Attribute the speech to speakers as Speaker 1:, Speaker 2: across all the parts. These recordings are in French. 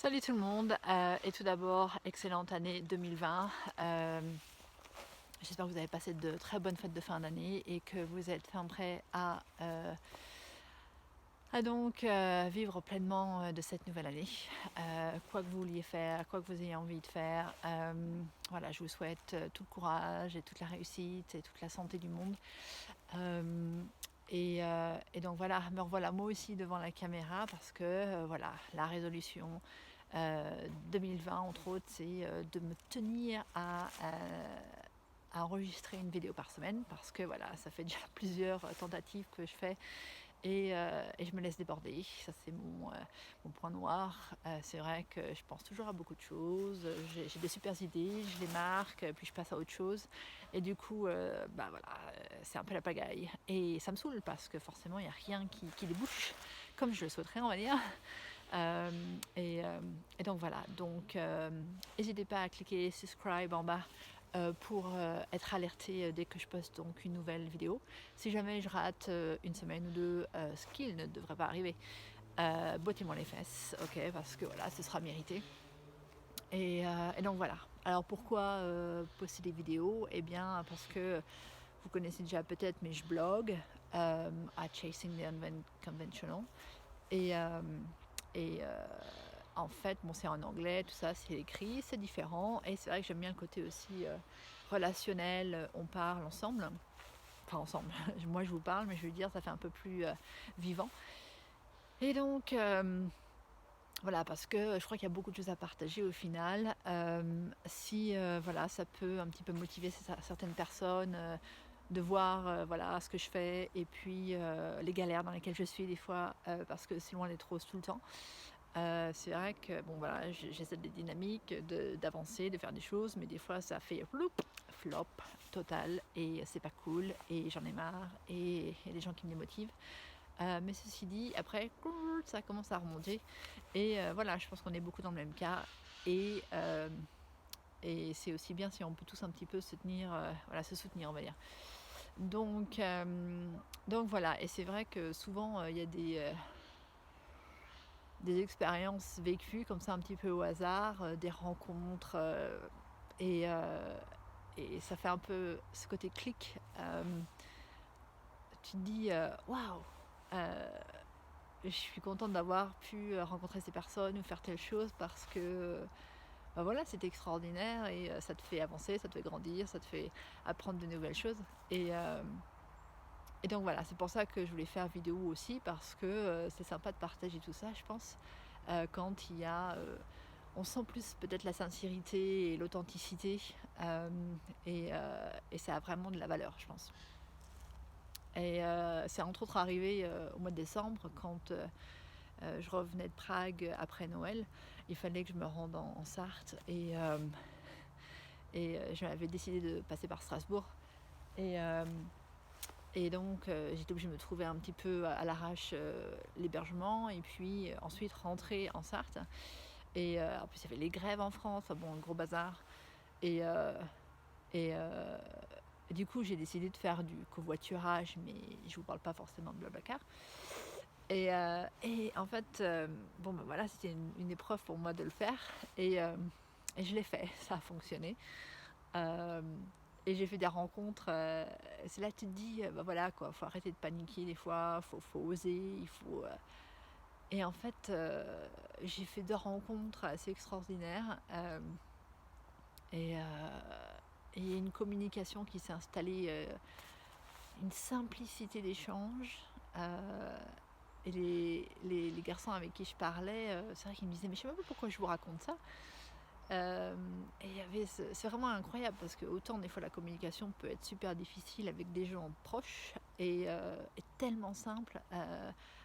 Speaker 1: Salut tout le monde et tout d'abord, excellente année 2020. J'espère que vous avez passé de très bonnes fêtes de fin d'année et que vous êtes fin prêts à donc vivre pleinement de cette nouvelle année. Quoi que vous vouliez faire, quoi que vous ayez envie de faire, voilà, je vous souhaite tout le courage et toute la réussite et toute la santé du monde. Et donc voilà, me revoilà moi aussi devant la caméra parce que voilà, la résolution 2020 entre autres, c'est de me tenir à enregistrer une vidéo par semaine parce que voilà, ça fait déjà plusieurs tentatives que je fais et je me laisse déborder. Ça c'est mon point noir. C'est vrai que je pense toujours à beaucoup de choses, j'ai des super idées, je les marque, puis je passe à autre chose. Et du coup, bah voilà, c'est un peu la pagaille. Et ça me saoule parce que forcément, il n'y a rien qui débouche comme je le souhaiterais, on va dire. Euh, et donc voilà, donc n'hésitez pas à cliquer subscribe en bas pour être alerté dès que je poste donc une nouvelle vidéo. Si jamais je rate une semaine ou deux, ce qui ne devrait pas arriver, bottez-moi les fesses, ok, parce que voilà, ce sera mérité. Et donc voilà. Alors pourquoi poster des vidéos? Eh bien parce que vous connaissez déjà peut-être, mais je blogue à Chasing the Unconventional. Et, euh, et en fait, bon, c'est en anglais, tout ça, c'est écrit, c'est différent. Et c'est vrai que j'aime bien le côté aussi relationnel, on parle ensemble. Enfin, ensemble, moi je vous parle, mais je veux dire, ça fait un peu plus vivant. Et donc, voilà, parce que je crois qu'il y a beaucoup de choses à partager au final. Si voilà, ça peut un petit peu motiver certaines personnes de voir voilà, ce que je fais et puis les galères dans lesquelles je suis des fois parce que c'est loin d'être rose tout le temps. C'est vrai que bon voilà, j'essaie des dynamiques, d'avancer, de faire des choses, mais des fois ça fait flop total et c'est pas cool et j'en ai marre et il y a des gens qui me démotivent. Mais ceci dit, après ça commence à remonter et voilà, je pense qu'on est beaucoup dans le même cas et c'est aussi bien si on peut tous un petit peu se tenir, voilà, se soutenir on va dire. Donc, donc voilà, et c'est vrai que souvent il y a des expériences vécues comme ça un petit peu au hasard, des rencontres et, euh, et ça fait un peu ce côté clic. Tu te dis waouh, je suis contente d'avoir pu rencontrer ces personnes ou faire telle chose parce que bah voilà, c'est extraordinaire et ça te fait avancer, ça te fait grandir, ça te fait apprendre de nouvelles choses. Et donc voilà, c'est pour ça que je voulais faire vidéo aussi parce que c'est sympa de partager tout ça, je pense, quand il y a on sent plus peut-être la sincérité et l'authenticité et ça a vraiment de la valeur, je pense. Et c'est entre autres arrivé au mois de décembre quand je revenais de Prague après Noël. Il fallait que je me rende en Sarthe et j'avais décidé de passer par Strasbourg. Et, euh, et donc j'étais obligée de me trouver un petit peu à l'arrache l'hébergement et puis ensuite rentrer en Sarthe. Et en plus il y avait les grèves en France, enfin bon, un gros bazar. Et, et, euh, et du coup j'ai décidé de faire du covoiturage, mais je vous parle pas forcément de Blablacar. Et en fait, bon ben voilà, c'était une épreuve pour moi de le faire. Et je l'ai fait, ça a fonctionné. Euh, et j'ai fait des rencontres. C'est là que tu te dis, bah voilà quoi, faut arrêter de paniquer des fois, faut oser, il faut. Et en fait, j'ai fait deux rencontres assez extraordinaires et, une communication qui s'est installée, une simplicité d'échange. Et les garçons avec qui je parlais, c'est vrai qu'ils me disaient mais je sais même pas pourquoi je vous raconte ça. Et il y avait c'est vraiment incroyable parce que autant des fois la communication peut être super difficile avec des gens proches et tellement simple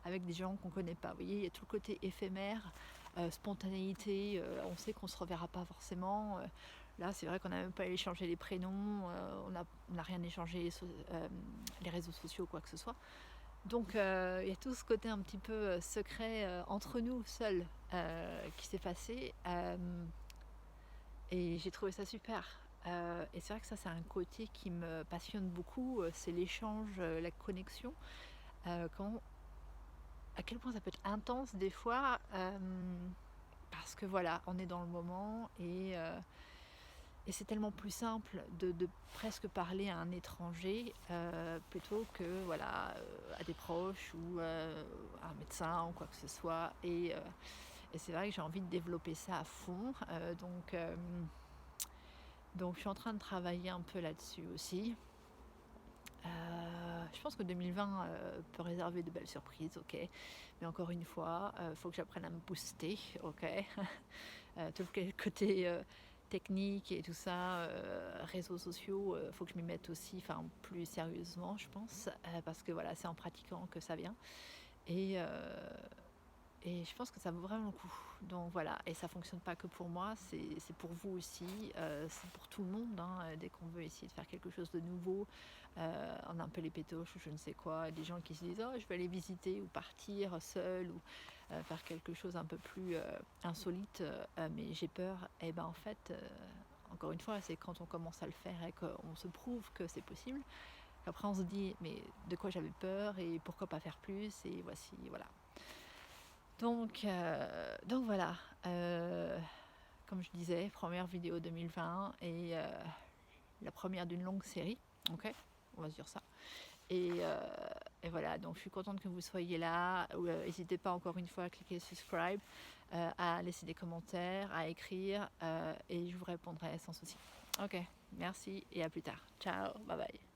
Speaker 1: avec des gens qu'on connaît pas. Vous voyez, il y a tout le côté éphémère, spontanéité, on sait qu'on se reverra pas forcément. Là, c'est vrai qu'on n'a même pas échangé les prénoms, on n'a rien échangé les réseaux sociaux, quoi que ce soit. Donc il y a tout ce côté un petit peu secret entre nous seuls qui s'est passé. Et j'ai trouvé ça super. Et c'est vrai que ça, c'est un côté qui me passionne beaucoup, c'est l'échange, la connexion. Quand, à quel point ça peut être intense des fois, parce parce que voilà, on est dans le moment et c'est tellement plus simple de presque parler à un étranger plutôt que voilà, à des proches ou à un médecin ou quoi que ce soit. Et c'est vrai que j'ai envie de développer ça à fond. Donc je suis en train de travailler un peu là-dessus aussi. Je pense que 2020 peut réserver de belles surprises, ok. Mais encore une fois, il faut que j'apprenne à me booster, ok. Tout le côté technique et tout ça, réseaux sociaux, il faut que je m'y mette aussi, enfin plus sérieusement, je pense, parce que voilà, c'est en pratiquant que ça vient. Et, et je pense que ça vaut vraiment le coup. Donc voilà, et ça fonctionne pas que pour moi, c'est pour vous aussi, c'est pour tout le monde, hein. Dès qu'on veut essayer de faire quelque chose de nouveau, on a un peu les pétoches ou je ne sais quoi, des gens qui se disent oh je vais aller visiter ou partir seul ou faire quelque chose un peu plus insolite, mais j'ai peur. Et ben en fait, encore une fois, c'est quand on commence à le faire et qu'on se prouve que c'est possible. Après on se dit mais de quoi j'avais peur et pourquoi pas faire plus et voici, voilà. Donc voilà, comme je disais, première vidéo 2020 et la première d'une longue série, ok, on va se dire ça. Et voilà, donc je suis contente que vous soyez là. N'hésitez pas encore une fois à cliquer subscribe, à laisser des commentaires, à écrire et je vous répondrai sans souci. Ok, merci et à plus tard. Ciao, bye bye.